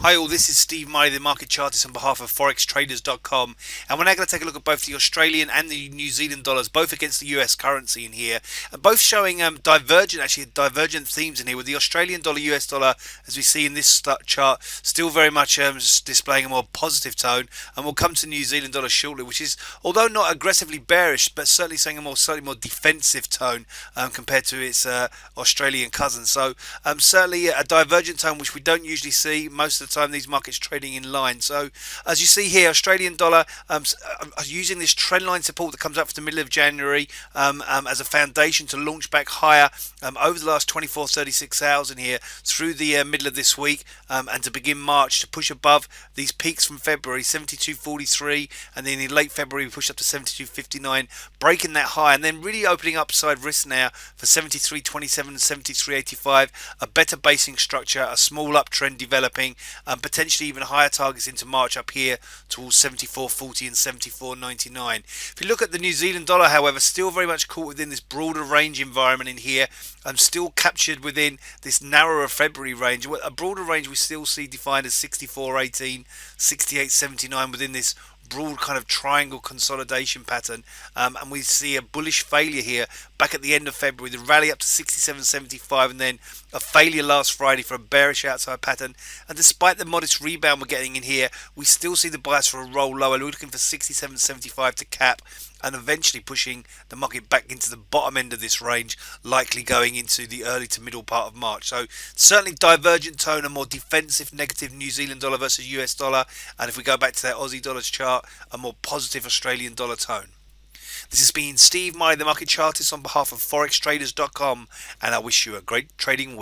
Hi all, this is Steve Murray, the market chartist on behalf of forextraders.com, and we're now going to take a look at both the Australian and the New Zealand dollars, both against the US currency in here, and both showing divergent themes in here, with the Australian dollar, US dollar, as we see in this chart, still very much displaying a more positive tone, and we'll come to New Zealand dollar shortly, which is, although not aggressively bearish, but certainly saying a slightly more defensive tone compared to its Australian cousin. So certainly a divergent tone, which we don't usually see most of the time these markets trading in line. So as you see here, Australian dollar using this trend line support that comes up for the middle of January as a foundation to launch back higher over the last 36 hours in here through the middle of this week, and to begin March to push above these peaks from February, 72.43, and then in late February we pushed up to 72.59, breaking that high, and then really opening upside risk now for 73.27 and 73.85, a better basing structure, a small uptrend developing, potentially even higher targets into March up here towards 74.40 and 74.99. If you look at the New Zealand dollar, however, still very much caught within this broader range environment in here, still captured within this narrower February range. A broader range we still see defined as 64.18, 68.79 within this broad kind of triangle consolidation pattern, and we see a bullish failure here back at the end of February, the rally up to 67.75, and then a failure last Friday for a bearish outside pattern. And despite the modest rebound we're getting in here, we still see the bias for a roll lower. We're looking for 67.75 to cap, and eventually pushing the market back into the bottom end of this range, likely going into the early to middle part of March. So certainly divergent tone, a more defensive negative New Zealand dollar versus US dollar, and if we go back to that Aussie dollars chart, a more positive Australian dollar tone. This has been Steve Murray, the market chartist on behalf of forextraders.com, and I wish you a great trading week.